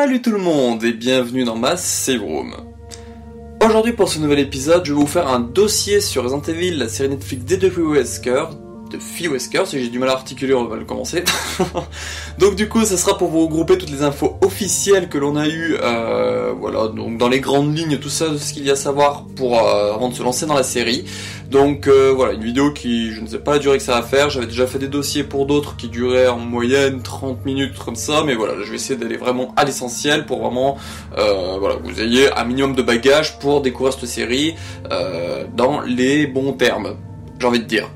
Salut tout le monde et bienvenue dans ma save room. Aujourd'hui pour ce nouvel épisode, je vais vous faire un dossier sur Resident Evil, la série Netflix des Phil Wesker, si j'ai du mal à articuler, on va le commencer. Donc du coup, ça sera pour vous regrouper toutes les infos officielles que l'on a eues, voilà, donc dans les grandes lignes, tout ça, ce qu'il y a à savoir pour avant de se lancer dans la série. Donc voilà, une vidéo qui, je ne sais pas la durée que ça va faire, j'avais déjà fait des dossiers pour d'autres qui duraient en moyenne 30 minutes comme ça, mais voilà, je vais essayer d'aller vraiment à l'essentiel pour vraiment, voilà, que vous ayez un minimum de bagages pour découvrir cette série dans les bons termes, j'ai envie de dire.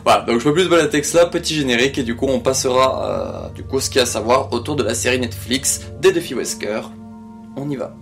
Voilà, donc je peux plus de balade texte là, petit générique, et du coup on passera du coup ce qu'il y a à savoir autour de la série Netflix des Phil Wesker. On y va.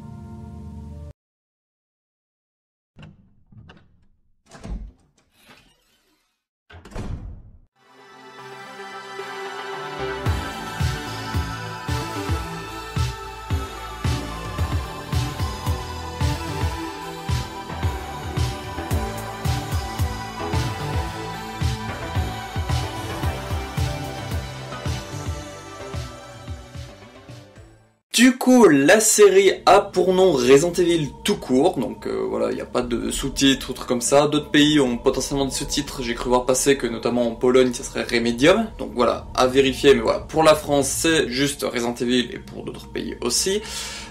Du coup, la série a pour nom Resident Evil tout court, donc voilà, il n'y a pas de sous-titres ou trucs comme ça. D'autres pays ont potentiellement des sous-titres, j'ai cru voir passer que notamment en Pologne ça serait Remedium, donc voilà, à vérifier, mais voilà, pour la France c'est juste Resident Evil et pour d'autres pays aussi.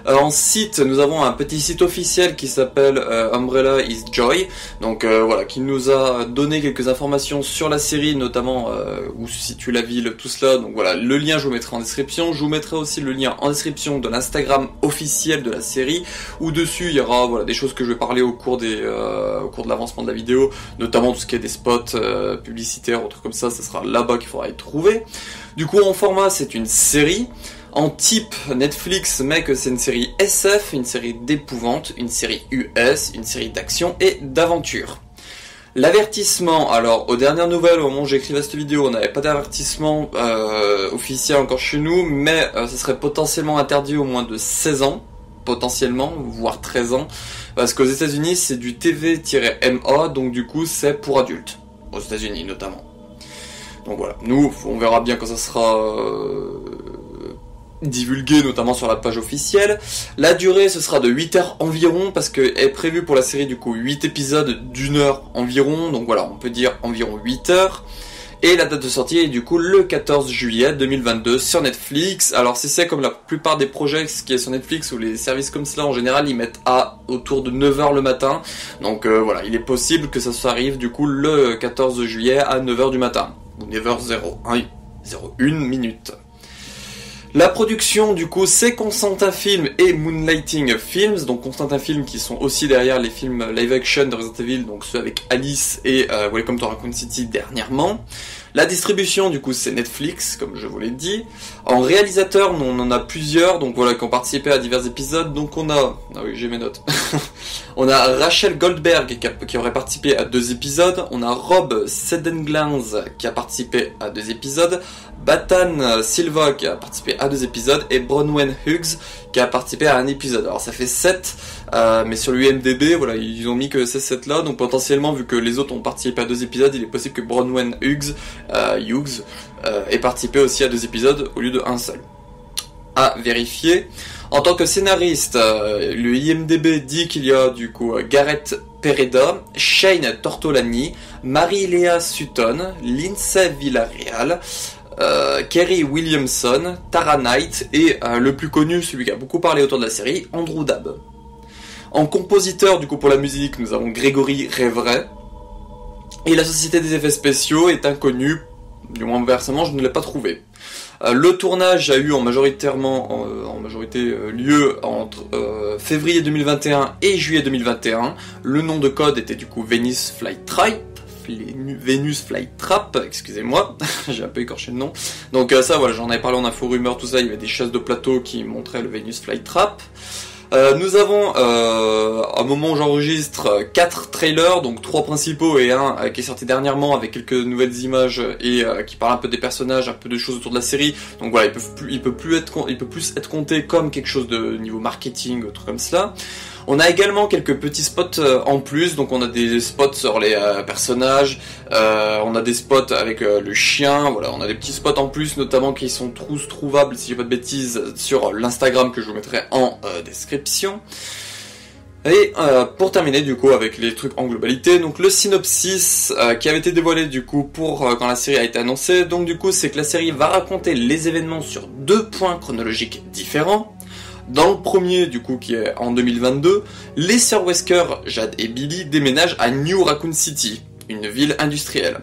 En site, nous avons un petit site officiel qui s'appelle Umbrella is Joy, donc voilà, qui nous a donné quelques informations sur la série, notamment où se situe la ville, tout cela. Donc voilà, le lien je vous mettrai en description. Je vous mettrai aussi le lien en description de l'Instagram officiel de la série, où dessus il y aura voilà des choses que je vais parler au cours de l'avancement de la vidéo, notamment tout ce qui est des spots publicitaires ou trucs comme ça sera là-bas qu'il faudra y trouver. Du coup, en format, c'est une série. En type Netflix, mais que c'est une série SF, une série d'épouvante, une série US, une série d'action et d'aventure. L'avertissement, alors aux dernières nouvelles, au moment où j'écrivais cette vidéo, on n'avait pas d'avertissement officiel encore chez nous, mais ça serait potentiellement interdit au moins de 16 ans, potentiellement, voire 13 ans, parce qu'aux États-Unis c'est du TV-MA, donc du coup c'est pour adultes, aux États-Unis notamment. Donc voilà, nous on verra bien quand ça sera divulgué, notamment sur la page officielle. La durée ce sera de 8 heures environ, parce que est prévu pour la série du coup 8 épisodes d'1 heure environ, donc voilà, on peut dire environ 8 heures. Et la date de sortie est du coup le 14 juillet 2022 sur Netflix. Alors si c'est comme la plupart des projets ce qui est sur Netflix ou les services comme cela en général, ils mettent autour de 9h le matin. Donc voilà, il est possible que ça arrive du coup le 14 juillet à 9h du matin. Ou 9h01 minute. La production du coup c'est Constantin Film et Moonlighting Films, donc Constantin Film qui sont aussi derrière les films live action de Resident Evil, donc ceux avec Alice et Welcome to Raccoon City dernièrement. La distribution du coup c'est Netflix comme je vous l'ai dit. En réalisateur on en a plusieurs, donc voilà, qui ont participé à divers épisodes, donc on a, ah oui j'ai mes notes, on a Rachel Goldberg qui aurait participé à 2 épisodes, on a Rob Sedenglans qui a participé à 2 épisodes, Batan Silva qui a participé à 2 épisodes et Bronwen Hughes qui a participé à 1 épisode. Alors ça fait 7, mais sur l'UMDB, voilà, ils ont mis que ces 7 là, donc potentiellement vu que les autres ont participé à 2 épisodes, il est possible que Bronwen Hughes ait participé aussi à 2 épisodes au lieu de 1 seul. À vérifier. En tant que scénariste, le IMDB dit qu'il y a du coup Gareth Pereda, Shane Tortolani, Marie-Léa Sutton, Lindsay Villarreal, Kerry Williamson, Tara Knight et le plus connu, celui qui a beaucoup parlé autour de la série, Andrew Dabb. En compositeur du coup pour la musique, nous avons Grégory Révray. Et la société des effets spéciaux est inconnue, du moins versement je ne l'ai pas trouvé. Le tournage a eu en majorité lieu entre février 2021 et juillet 2021. Le nom de code était du coup Venus Flytrap, excusez-moi, j'ai un peu écorché le nom. Donc ça voilà, j'en avais parlé en info rumeur, tout ça, il y avait des chaises de plateau qui montraient le Venus Flytrap. Nous avons, à un moment où j'enregistre, 4 trailers, donc 3 principaux et un qui est sorti dernièrement avec quelques nouvelles images et qui parle un peu des personnages, un peu de choses autour de la série. Donc voilà, il peut plus être compté comme quelque chose de niveau marketing, truc comme cela. On a également quelques petits spots en plus, donc on a des spots sur les personnages, on a des spots avec le chien, voilà, on a des petits spots en plus, notamment qui sont tous trouvables, si j'ai pas de bêtises, sur l'Instagram que je vous mettrai en description. Et pour terminer du coup avec les trucs en globalité, donc le synopsis qui avait été dévoilé du coup pour quand la série a été annoncée, donc du coup c'est que la série va raconter les événements sur 2 points chronologiques différents. Dans le premier du coup qui est en 2022, les sœurs Wesker, Jade et Billy déménagent à New Raccoon City, une ville industrielle.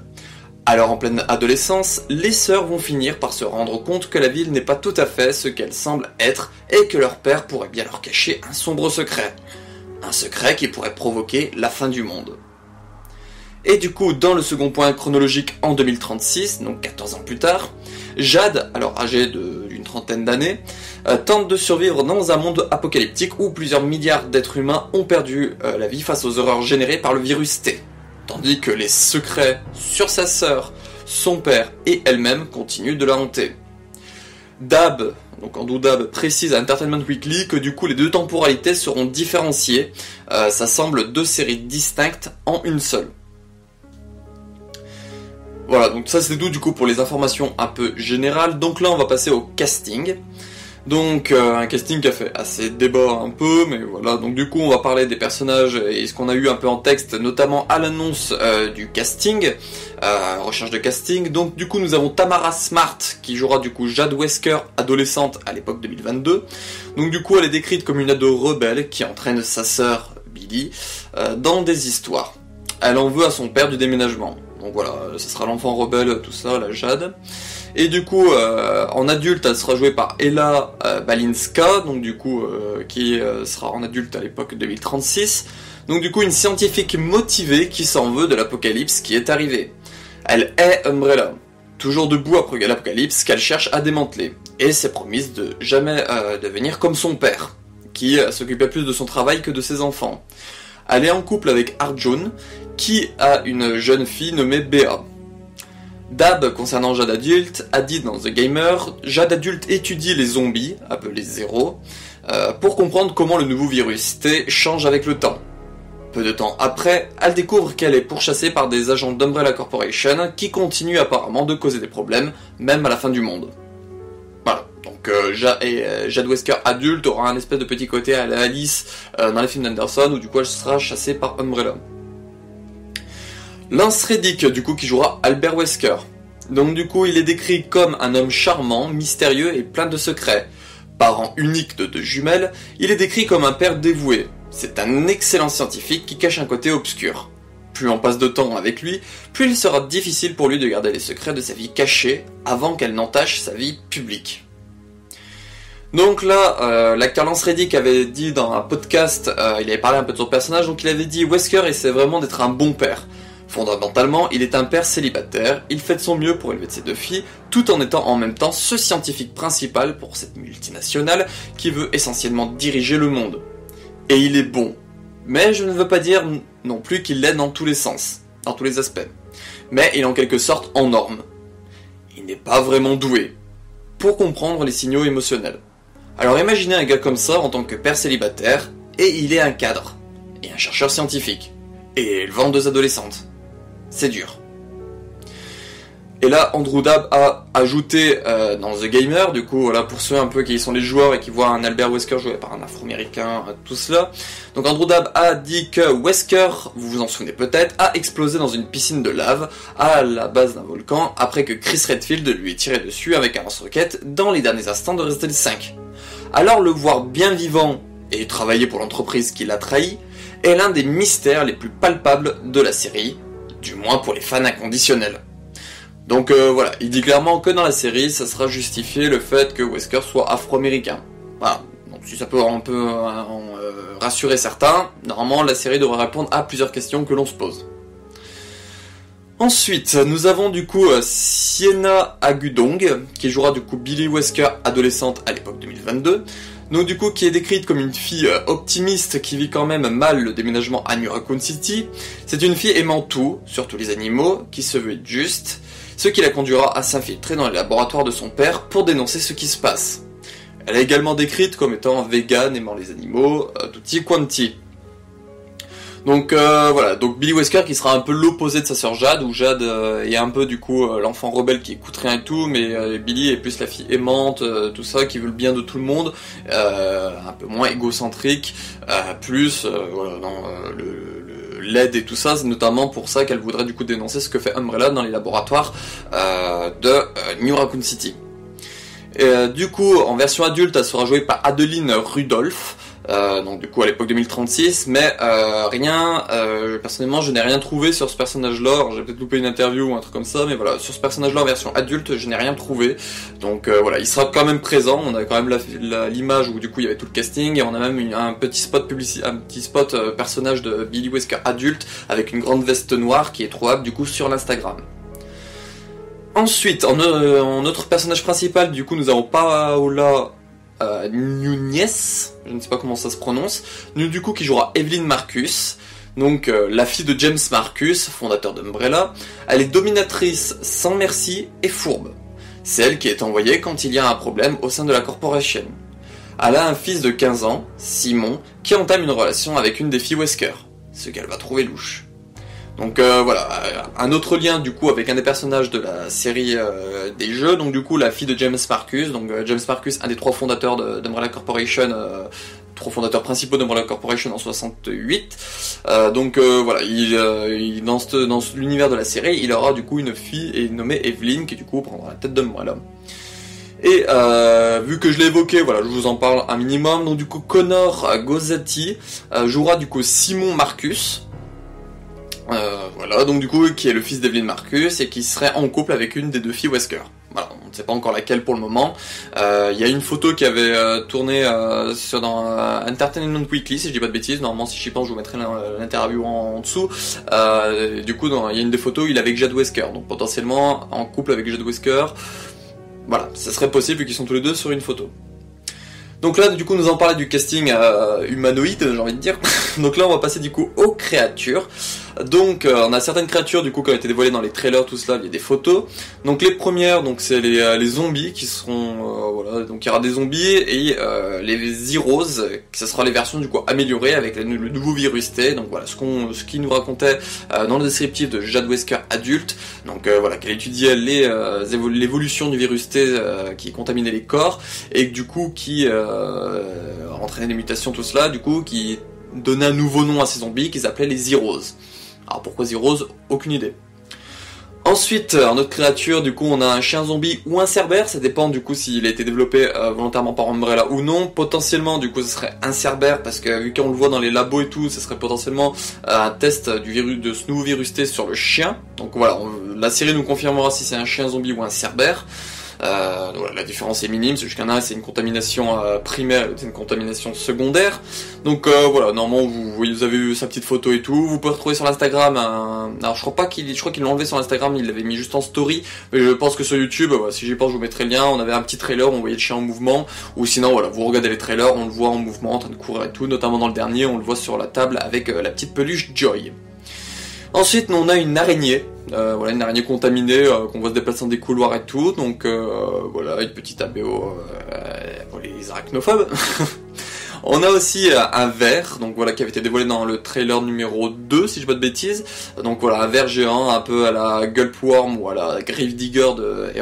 Alors en pleine adolescence, les sœurs vont finir par se rendre compte que la ville n'est pas tout à fait ce qu'elle semble être et que leur père pourrait bien leur cacher un sombre secret. Un secret qui pourrait provoquer la fin du monde. Et du coup, dans le second point chronologique en 2036, donc 14 ans plus tard, Jade, alors âgée d'une trentaine d'années, tente de survivre dans un monde apocalyptique où plusieurs milliards d'êtres humains ont perdu la vie face aux horreurs générées par le virus T. Tandis que les secrets sur sa sœur, son père et elle-même continuent de la hanter. Dab, donc Andrew Dab, précise à Entertainment Weekly que du coup les 2 temporalités seront différenciées, ça semble 2 séries distinctes en une seule. Voilà, donc ça c'est tout du coup pour les informations un peu générales, donc là on va passer au casting. Donc un casting qui a fait assez débat un peu, mais voilà, donc du coup on va parler des personnages et ce qu'on a eu un peu en texte, notamment à l'annonce du casting, recherche de casting. Donc du coup nous avons Tamara Smart qui jouera du coup Jade Wesker, adolescente à l'époque 2022. Donc du coup elle est décrite comme une ado rebelle qui entraîne sa sœur Billy dans des histoires. Elle en veut à son père du déménagement. Donc voilà, ce sera l'enfant rebelle, tout ça, la Jade. Et du coup, en adulte, elle sera jouée par Ella Balinska, donc du coup, qui sera en adulte à l'époque 2036. Donc du coup, une scientifique motivée qui s'en veut de l'apocalypse qui est arrivé. Elle est Umbrella, toujours debout après l'apocalypse qu'elle cherche à démanteler, et s'est promise de jamais devenir comme son père, qui s'occupait plus de son travail que de ses enfants. Elle est en couple avec Arjun, qui a une jeune fille nommée Bea. Dab, concernant Jade adulte, a dit dans The Gamer, Jade adulte étudie les zombies, appelés zéro, pour comprendre comment le nouveau virus T change avec le temps. Peu de temps après, elle découvre qu'elle est pourchassée par des agents d'Umbrella Corporation qui continuent apparemment de causer des problèmes, même à la fin du monde. Voilà, donc Jade Wesker adulte aura un espèce de petit côté à la Alice dans les films d'Anderson, où du coup elle sera chassée par Umbrella. Lance Reddick, du coup, qui jouera Albert Wesker. Donc du coup, il est décrit comme un homme charmant, mystérieux et plein de secrets. Parent unique de 2 jumelles, il est décrit comme un père dévoué. C'est un excellent scientifique qui cache un côté obscur. Plus on passe de temps avec lui, plus il sera difficile pour lui de garder les secrets de sa vie cachée avant qu'elle n'entache sa vie publique. Donc là, l'acteur Lance Reddick avait dit dans un podcast, il avait parlé un peu de son personnage, donc il avait dit « Wesker essaie vraiment d'être un bon père ». Fondamentalement, il est un père célibataire, il fait de son mieux pour élever ses 2 filles, tout en étant en même temps ce scientifique principal pour cette multinationale qui veut essentiellement diriger le monde. Et il est bon. Mais je ne veux pas dire non plus qu'il l'est dans tous les sens, dans tous les aspects. Mais il est en quelque sorte en norme. Il n'est pas vraiment doué pour comprendre les signaux émotionnels. Alors imaginez un gars comme ça en tant que père célibataire, et il est un cadre, et un chercheur scientifique, et une vendeuse adolescente. C'est dur. Et là, Andrew Dab a ajouté dans The Gamer, du coup, voilà, pour ceux un peu qui sont les joueurs et qui voient un Albert Wesker joué par un Afro-Américain, tout cela. Donc Andrew Dab a dit que Wesker, vous vous en souvenez peut-être, a explosé dans une piscine de lave à la base d'un volcan après que Chris Redfield lui ait tiré dessus avec un lance-roquette dans les derniers instants de Resident Evil 5. Alors le voir bien vivant et travailler pour l'entreprise qui l'a trahi est l'un des mystères les plus palpables de la série, du moins pour les fans inconditionnels. Donc voilà, il dit clairement que dans la série, ça sera justifié le fait que Wesker soit afro-américain. Voilà, donc si ça peut un peu rassurer certains, normalement la série devrait répondre à plusieurs questions que l'on se pose. Ensuite, nous avons du coup Sienna Agudong, qui jouera du coup Billy Wesker, adolescente à l'époque 2022. Donc du coup, qui est décrite comme une fille optimiste qui vit quand même mal le déménagement à New Raccoon City. C'est une fille aimant tout, surtout les animaux, qui se veut être juste, ce qui la conduira à s'infiltrer dans les laboratoires de son père pour dénoncer ce qui se passe. Elle est également décrite comme étant végane, aimant les animaux, tutti quanti. Donc voilà, donc Billy Wesker qui sera un peu l'opposé de sa sœur Jade, où Jade est un peu du coup l'enfant rebelle qui écoute rien et tout, mais Billy est plus la fille aimante, tout ça, qui veut le bien de tout le monde, un peu moins égocentrique, plus voilà, dans l'aide et tout ça, c'est notamment pour ça qu'elle voudrait du coup dénoncer ce que fait Umbrella dans les laboratoires de New Raccoon City. Et, du coup, en version adulte, elle sera jouée par Adeline Rudolph, donc du coup à l'époque 2036, mais personnellement je n'ai rien trouvé sur ce personnage-là. J'ai peut-être loupé une interview ou un truc comme ça, mais voilà, sur ce personnage-là en version adulte, je n'ai rien trouvé. Donc voilà, il sera quand même présent. On a quand même l'image où du coup il y avait tout le casting, et on a même un petit spot personnage de Billy Wesker adulte avec une grande veste noire qui est trouvable du coup sur l'Instagram. Ensuite, en notre personnage principal, du coup nous avons Paola Nunez, je ne sais pas comment ça se prononce, du coup qui jouera Evelyn Marcus, donc la fille de James Marcus, fondateur d'Umbrella. Elle est dominatrice sans merci et fourbe. C'est elle qui est envoyée quand il y a un problème au sein de la corporation. Elle a un fils de 15 ans, Simon, qui entame une relation avec une des filles Wesker, ce qu'elle va trouver louche. Donc voilà, un autre lien du coup avec un des personnages de la série des jeux, donc du coup la fille de James Marcus, donc James Marcus, un des trois fondateurs d'Umbrella Corporation, trois fondateurs principaux d'Umbrella Corporation en 68, donc voilà, dans l'univers de la série, il aura du coup une fille nommée Evelyn qui du coup prendra la tête d'Umbrella. Et vu que je l'ai évoqué, voilà, je vous en parle un minimum. Donc du coup Connor Gozzati jouera du coup Simon Marcus. Voilà, donc du coup, qui est le fils d'Evelyn Marcus et qui serait en couple avec une des deux filles Wesker. Voilà, on ne sait pas encore laquelle pour le moment. Il y a une photo qui avait tourné dans Entertainment Weekly, si je dis pas de bêtises. Normalement, si j'y pense, je vous mettrai l'interview en dessous. Du coup, il y a une des photos, il est avec Jade Wesker, donc potentiellement en couple avec Jade Wesker. Voilà, ça serait possible vu qu'ils sont tous les deux sur une photo. Donc là, du coup, nous allons parler du casting humanoïde, j'ai envie de dire. Donc là, on va passer du coup aux créatures. Donc, on a certaines créatures du coup qui ont été dévoilées dans les trailers, tout cela, il y a des photos. Donc les premières, donc c'est les zombies qui seront, voilà, donc il y aura des zombies et les Zeros, ce sera les versions du coup améliorées avec le nouveau virus T. Donc voilà, ce qu'il nous racontait dans le descriptif de Jade Wesker adulte. Donc voilà, qu'elle étudiait l'évolution du virus T qui contaminait les corps et du coup qui entraînait des mutations, tout cela, du coup qui donnait un nouveau nom à ces zombies qu'ils appelaient les Zeros. Alors pourquoi Zeros? Aucune idée. Ensuite, en autre créature, du coup, on a un chien zombie ou un cerbère, ça dépend du coup s'il a été développé volontairement par Umbrella ou non. Potentiellement, du coup, ce serait un cerbère parce que vu qu'on le voit dans les labos et tout, ce serait potentiellement un test de ce nouveau virus T sur le chien. Donc voilà, la série nous confirmera si c'est un chien zombie ou un cerbère. Donc voilà, la différence est minime, c'est juste qu'un c'est une contamination primaire et c'est une contamination secondaire. Donc voilà, normalement vous avez eu sa petite photo et tout. Vous pouvez retrouver sur l'Instagram alors je crois qu'il l'a enlevé sur l'Instagram, il l'avait mis juste en story, mais je pense que sur YouTube, voilà, si j'y pense, je vous mettrai le lien. On avait un petit trailer, on voyait le chien en mouvement, ou sinon voilà, vous regardez les trailers, on le voit en mouvement, en train de courir et tout, notamment dans le dernier, on le voit sur la table avec la petite peluche Joy. Ensuite, on a une araignée, voilà, une araignée contaminée qu'on voit se déplacer dans des couloirs et tout, donc voilà, une petite ABO pour les arachnophobes. On a aussi un ver, donc voilà, qui avait été dévoilé dans le trailer numéro 2, si je dis pas de bêtises. Donc voilà, un ver géant, un peu à la Gulpworm ou à la Gravedigger de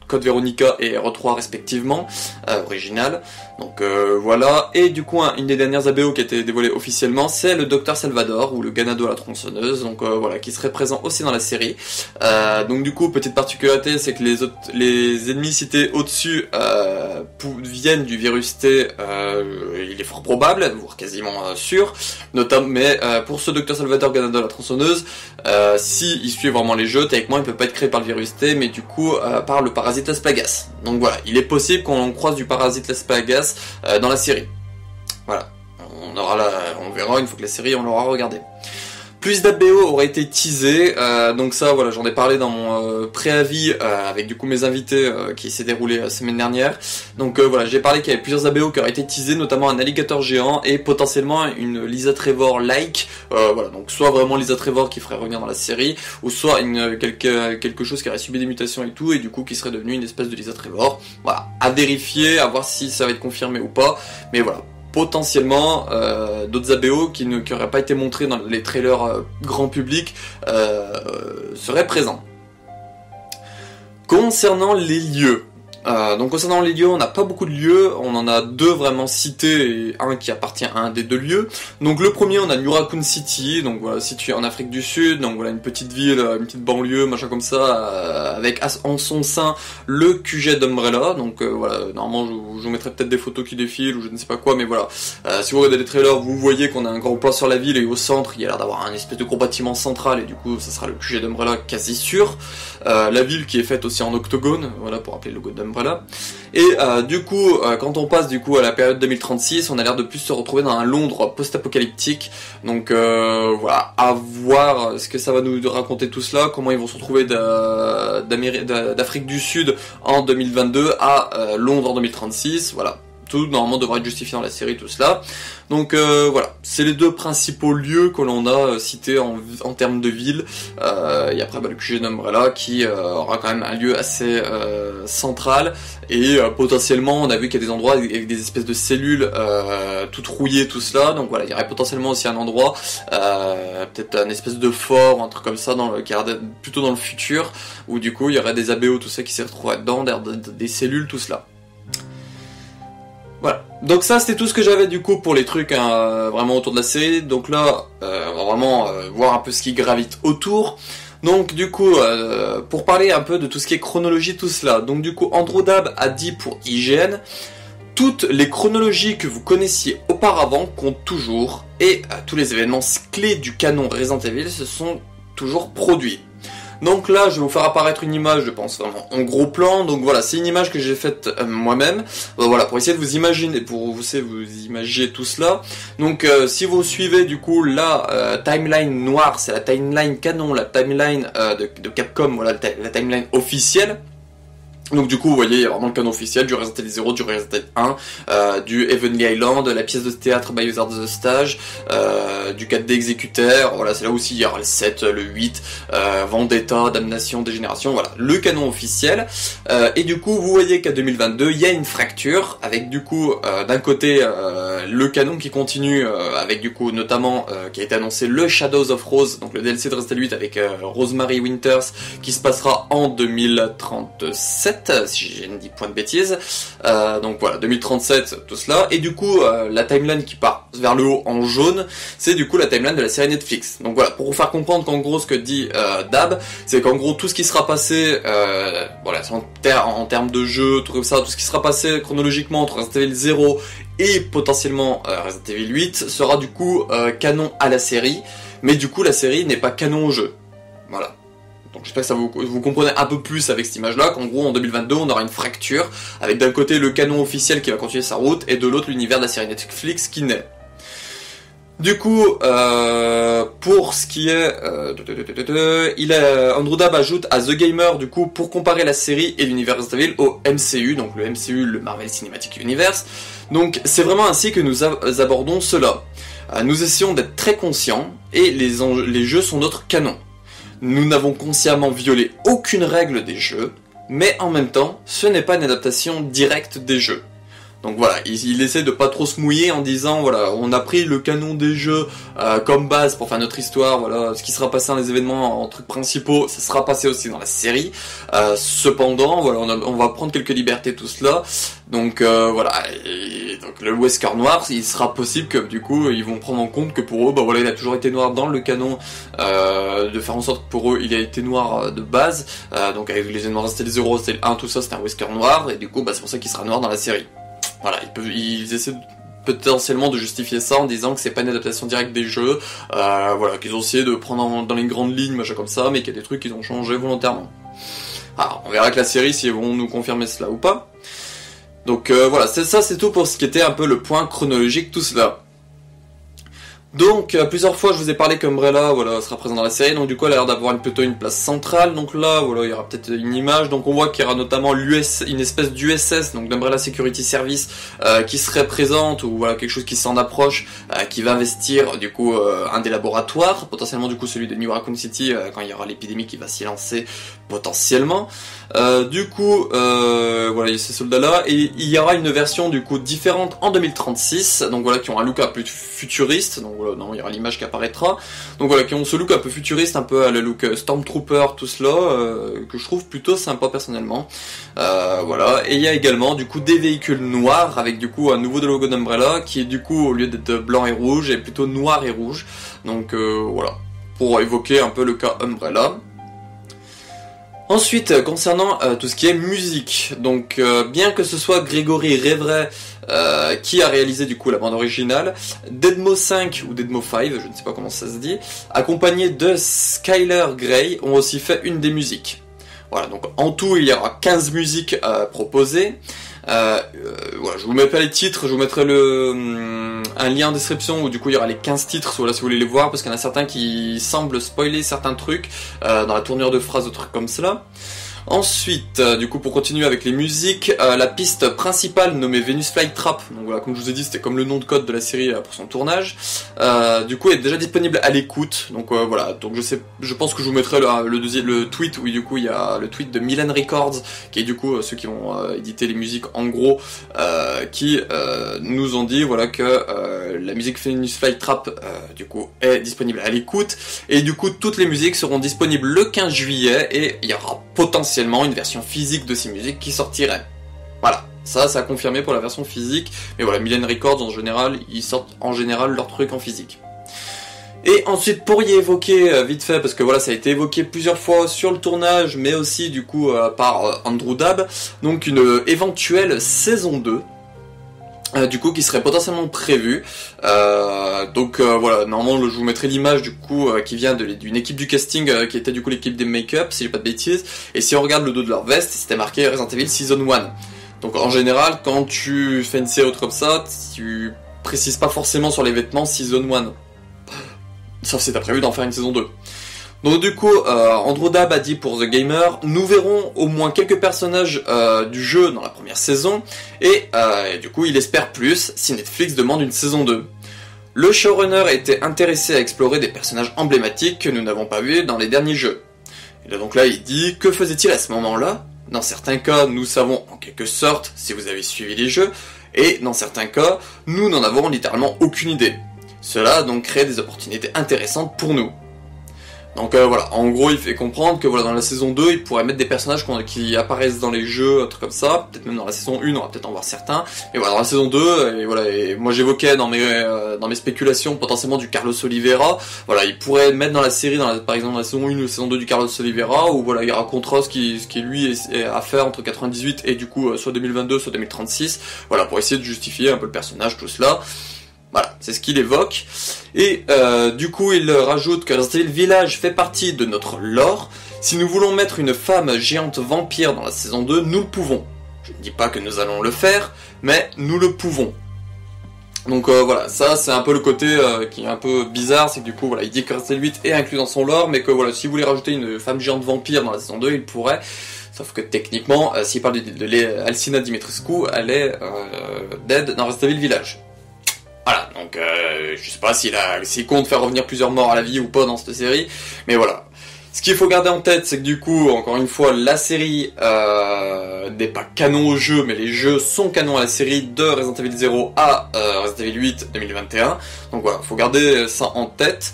Code Veronica et RE3 respectivement, original. Donc voilà, et du coup une des dernières ABO qui a été dévoilée officiellement, c'est le Dr Salvador ou le Ganado à la tronçonneuse, donc voilà, qui serait présent aussi dans la série. Donc du coup, petite particularité, c'est que les ennemis cités au-dessus viennent du virus T, il est fort probable, voire quasiment sûr, notamment, mais pour ce Dr Salvador Ganado à la tronçonneuse, si il suit vraiment les jeux, techniquement il peut pas être créé par le virus T, mais du coup par le parasite Aspagas. Donc voilà, il est possible qu'on croise du parasite Aspagas dans la série. Voilà, on verra une fois que la série on l'aura regardée. Plus d'ABO aurait été teasé, donc ça voilà, j'en ai parlé dans mon préavis avec du coup mes invités qui s'est déroulé la semaine dernière. Donc voilà, j'ai parlé qu'il y avait plusieurs ABO qui auraient été teasés, notamment un alligator géant et potentiellement une Lisa Trevor-like, voilà, donc soit vraiment Lisa Trevor qui ferait revenir dans la série, ou soit quelque chose qui aurait subi des mutations et tout, et du coup qui serait devenu une espèce de Lisa Trevor. Voilà, à vérifier, à voir si ça va être confirmé ou pas, mais voilà. potentiellement d'autres ABO qui n'auraient pas été montrés dans les trailers grand public seraient présents. Concernant les lieux, donc concernant les lieux, on n'a pas beaucoup de lieux, on en a deux vraiment cités et un qui appartient à un des deux lieux. Donc le premier, on a New Raccoon City, donc voilà, situé en Afrique du Sud, donc voilà une petite ville, une petite banlieue, machin comme ça, avec en son sein le QG d'Umbrella. Donc voilà, normalement je vous mettrai peut-être des photos qui défilent ou je ne sais pas quoi, mais voilà, si vous regardez les trailers, vous voyez qu'on a un grand plan sur la ville et au centre, il y a l'air d'avoir un espèce de gros bâtiment central et du coup ça sera le QG d'Umbrella quasi sûr. La ville qui est faite aussi en octogone, voilà pour rappeler le logo d'Umbrella. Et du coup, quand on passe du coup à la période 2036, on a l'air de plus se retrouver dans un Londres post-apocalyptique. Donc voilà, à voir ce que ça va nous raconter tout cela, comment ils vont se retrouver d'Afrique du Sud en 2022 à Londres en 2036, voilà. Tout normalement devrait être justifié dans la série, tout cela. Donc voilà, c'est les deux principaux lieux que l'on a cités en termes de ville. Et après le QG d'Umbrella qui aura quand même un lieu assez central. Et potentiellement, on a vu qu'il y a des endroits avec des espèces de cellules toutes rouillées, tout cela. Donc voilà, il y aurait potentiellement aussi un endroit, peut-être un espèce de fort, un truc comme ça, qui a l'air plutôt dans le futur, où du coup il y aurait des ABO, tout ça qui s'y retrouveraient dedans, des cellules, tout cela. Voilà, donc ça c'était tout ce que j'avais du coup pour les trucs vraiment autour de la série. Donc là, on va vraiment voir un peu ce qui gravite autour. Donc du coup, pour parler un peu de tout ce qui est chronologie, tout cela. Donc du coup, Andrew Dabb a dit pour IGN, toutes les chronologies que vous connaissiez auparavant comptent toujours, et tous les événements clés du canon Resident Evil se sont toujours produits. Donc là, je vais vous faire apparaître une image, je pense vraiment en gros plan. Donc voilà, c'est une image que j'ai faite moi-même. Voilà, pour essayer de vous imaginer, pour vous imaginer tout cela. Donc si vous suivez du coup la timeline noire, c'est la timeline canon, la timeline de Capcom, voilà la timeline officielle. Donc du coup vous voyez il y a vraiment le canon officiel du Resident Evil 0, du Resident Evil 1, du Heavenly Island, la pièce de théâtre Biohazard The Stage, du 4D Executor, voilà c'est là aussi il y aura le 7, le 8, Vendetta, Damnation, Dégénération, voilà le canon officiel. Et du coup vous voyez qu'à 2022 il y a une fracture avec du coup d'un côté le canon qui continue avec du coup notamment qui a été annoncé le Shadows of Rose, donc le DLC de Resident Evil 8 avec Rosemary Winters qui se passera en 2037. Si j'ai dit point de bêtises, donc voilà 2037 tout cela, et du coup la timeline qui part vers le haut en jaune, c'est du coup la timeline de la série Netflix. Donc voilà, pour vous faire comprendre qu'en gros ce que dit Dabb, c'est qu'en gros tout ce qui sera passé voilà, en termes de jeu, tout comme ça, tout ce qui sera passé chronologiquement entre Resident Evil 0 et potentiellement Resident Evil 8 sera du coup canon à la série, mais du coup la série n'est pas canon au jeu. Voilà. Donc j'espère que ça vous comprenez un peu plus avec cette image-là, qu'en gros en 2022 on aura une fracture, avec d'un côté le canon officiel qui va continuer sa route, et de l'autre l'univers de la série Netflix qui naît. Du coup, pour ce qui est... Andrew Dabb ajoute à The Gamer, du coup, pour comparer la série et l'univers Resident Evil au MCU, donc le MCU, le Marvel Cinematic Universe. Donc c'est vraiment ainsi que nous abordons cela. Nous essayons d'être très conscients, et les jeux sont notre canon. Nous n'avons consciemment violé aucune règle des jeux, mais en même temps, ce n'est pas une adaptation directe des jeux. Donc voilà, il essaie de pas trop se mouiller en disant, voilà, on a pris le canon des jeux comme base pour faire notre histoire, voilà, ce qui sera passé dans les événements en trucs principaux, ça sera passé aussi dans la série. Cependant, voilà, on va prendre quelques libertés, tout cela. Donc voilà, et donc le Wesker noir, il sera possible que du coup, ils vont prendre en compte que pour eux, bah voilà, il a toujours été noir dans le canon, de faire en sorte que pour eux, il a été noir de base. Donc avec les événements Resident Evil 0, c'était le 1, tout ça, c'était un Wesker noir, et du coup, bah c'est pour ça qu'il sera noir dans la série. Voilà, ils essaient potentiellement de justifier ça en disant que c'est pas une adaptation directe des jeux, voilà, qu'ils ont essayé de prendre dans les grandes lignes, machin comme ça, mais qu'il y a des trucs qu'ils ont changé volontairement. Alors, on verra avec la série si ils vont nous confirmer cela ou pas. Donc voilà, c'est tout pour ce qui était un peu le point chronologique, tout cela. Donc plusieurs fois je vous ai parlé qu'Umbrella voilà, sera présent dans la série, donc du coup elle a l'air d'avoir plutôt une place centrale, donc là voilà, il y aura peut-être une image, donc on voit qu'il y aura notamment une espèce d'USS, donc d'Umbrella Security Service, qui serait présente, ou voilà quelque chose qui s'en approche, qui va investir du coup un des laboratoires, potentiellement du coup celui de New Raccoon City, quand il y aura l'épidémie qui va s'y lancer potentiellement. Du coup voilà, il y a ces soldats là, et il y aura une version du coup différente en 2036, donc voilà, qui ont un look un peu futuriste, donc voilà, non, il y aura l'image qui apparaîtra, donc voilà, qui ont ce look un peu futuriste, un peu à la look Stormtrooper, tout cela, que je trouve plutôt sympa personnellement. Voilà, et il y a également du coup des véhicules noirs, avec du coup un nouveau logo d'Umbrella, qui est du coup, au lieu d'être blanc et rouge, est plutôt noir et rouge, donc voilà, pour évoquer un peu le cas Umbrella. Ensuite, concernant tout ce qui est musique, donc bien que ce soit Grégory Revray qui a réalisé du coup la bande originale, Deadmo 5 ou Deadmo 5, je ne sais pas comment ça se dit, accompagné de Skyler Grey, ont aussi fait une des musiques. Voilà, donc en tout il y aura 15 musiques proposées. Voilà, je vous mets pas les titres, je vous mettrai un lien en description où du coup il y aura les 15 titres, voilà, si vous voulez les voir, parce qu'il y en a certains qui semblent spoiler certains trucs dans la tournure de phrases ou trucs comme cela. Ensuite, du coup, pour continuer avec les musiques, la piste principale nommée Venus Flytrap, donc voilà, comme je vous ai dit, c'était comme le nom de code de la série pour son tournage, du coup, est déjà disponible à l'écoute, donc voilà, donc je pense que je vous mettrai le tweet, où du coup, il y a le tweet de Milan Records, qui est du coup ceux qui vont éditer les musiques en gros, qui nous ont dit, voilà, que la musique Venus Flytrap, du coup, est disponible à l'écoute, et du coup, toutes les musiques seront disponibles le 15 juillet, et il y aura potentiellement une version physique de ces musiques qui sortirait. Voilà, ça a confirmé pour la version physique, mais voilà, Milan Records en général, ils sortent en général leurs trucs en physique. Et ensuite, pour y évoquer vite fait, parce que voilà, ça a été évoqué plusieurs fois sur le tournage, mais aussi du coup par Andrew Dabb, donc une éventuelle saison 2. Du coup qui serait potentiellement prévu, donc voilà, normalement je vous mettrai l'image du coup qui vient d'une équipe du casting qui était du coup l'équipe des make-up, si j'ai pas de bêtises, et si on regarde le dos de leur veste, c'était marqué Resident Evil Season 1. Donc en général, quand tu fais une série comme ça, tu précises pas forcément sur les vêtements Season 1, sauf si t'as prévu d'en faire une saison 2. Donc du coup, Andrew Dabb a dit pour The Gamer, nous verrons au moins quelques personnages du jeu dans la première saison, et du coup il espère plus si Netflix demande une saison 2. Le showrunner a été intéressé à explorer des personnages emblématiques que nous n'avons pas vus dans les derniers jeux. Et là, donc là il dit, que faisait-il à ce moment-là? Dans certains cas, nous savons en quelque sorte si vous avez suivi les jeux, et dans certains cas, nous n'en avons littéralement aucune idée. Cela a donc créé des opportunités intéressantes pour nous. Donc voilà, en gros il fait comprendre que voilà, dans la saison 2, il pourrait mettre des personnages qui apparaissent dans les jeux, un truc comme ça, peut-être même dans la saison 1, on va peut-être en voir certains, et voilà, dans la saison 2, et voilà, et moi j'évoquais dans mes spéculations potentiellement du Carlos Oliveira, voilà, il pourrait mettre dans la série, par exemple dans la saison 1 ou la saison 2 du Carlos Oliveira, où voilà, il racontera ce qui lui est à faire entre 98 et du coup soit 2022, soit 2036, voilà, pour essayer de justifier un peu le personnage, tout cela. Voilà, c'est ce qu'il évoque. Et du coup, il rajoute que Resident Evil Village fait partie de notre lore. Si nous voulons mettre une femme géante vampire dans la saison 2, nous le pouvons. Je ne dis pas que nous allons le faire, mais nous le pouvons. Donc voilà, ça c'est un peu le côté qui est un peu bizarre, c'est que du coup, voilà, il dit que Resident Evil 8 est inclus dans son lore, mais que voilà, si vous voulez rajouter une femme géante vampire dans la saison 2, il pourrait. Sauf que techniquement, s'il parle de Alcina Dimitrescu, elle est dead dans Resident Evil Village. Voilà, donc je sais pas s'il compte faire revenir plusieurs morts à la vie ou pas dans cette série, mais voilà. Ce qu'il faut garder en tête, c'est que du coup, encore une fois, la série n'est pas canon au jeu, mais les jeux sont canons à la série de Resident Evil 0 à Resident Evil 8 2021. Donc voilà, faut garder ça en tête.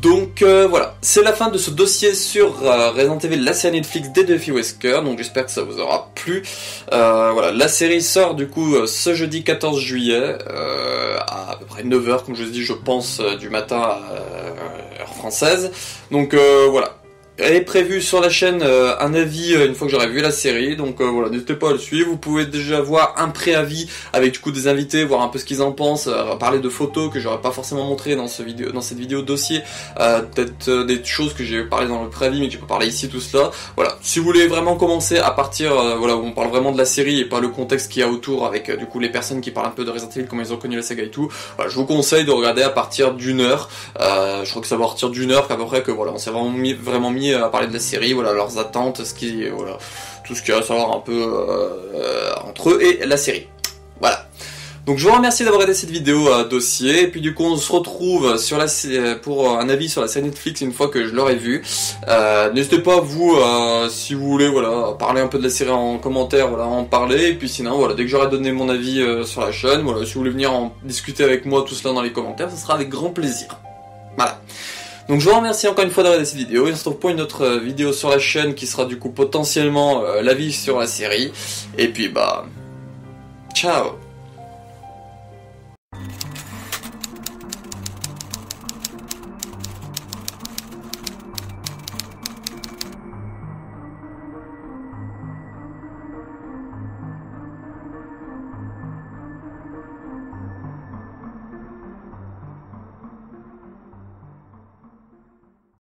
Donc voilà, c'est la fin de ce dossier sur Resident Evil, la série Netflix des Duffy Wesker, donc j'espère que ça vous aura plu. Voilà, la série sort du coup ce jeudi 14 juillet, à peu près 9h, comme je vous ai dit, je pense, du matin à heure française. Donc voilà, est prévu sur la chaîne un avis une fois que j'aurai vu la série, donc voilà, n'hésitez pas à le suivre. Vous pouvez déjà voir un préavis avec du coup des invités, voir un peu ce qu'ils en pensent, parler de photos que j'aurais pas forcément montré dans cette vidéo dossier, peut-être des choses que j'ai parlé dans le préavis mais que j'ai pas parlé ici, tout cela. Voilà, si vous voulez vraiment commencer à partir, voilà, où on parle vraiment de la série et pas le contexte qu'il y a autour avec du coup les personnes qui parlent un peu de Resident Evil, comment ils ont connu la saga et tout, voilà, je vous conseille de regarder à partir d'une heure. Je crois que ça va partir d'une heure qu'à peu près que voilà, on s'est vraiment mis à parler de la série, voilà, leurs attentes, voilà, tout ce qu'il y a à savoir un peu entre eux et la série. Voilà. Donc je vous remercie d'avoir regardé cette vidéo dossier, et puis du coup on se retrouve sur pour un avis sur la série Netflix une fois que je l'aurai vue. N'hésitez pas vous, si vous voulez, voilà, parler un peu de la série en commentaire, voilà, en parler, et puis sinon voilà, dès que j'aurai donné mon avis sur la chaîne, voilà, si vous voulez venir en discuter avec moi tout cela dans les commentaires, ce sera avec grand plaisir. Voilà. Donc je vous remercie encore une fois d'avoir regardé cette vidéo, et on se retrouve pour une autre vidéo sur la chaîne qui sera du coup potentiellement l'avis sur la série, et puis bah, ciao.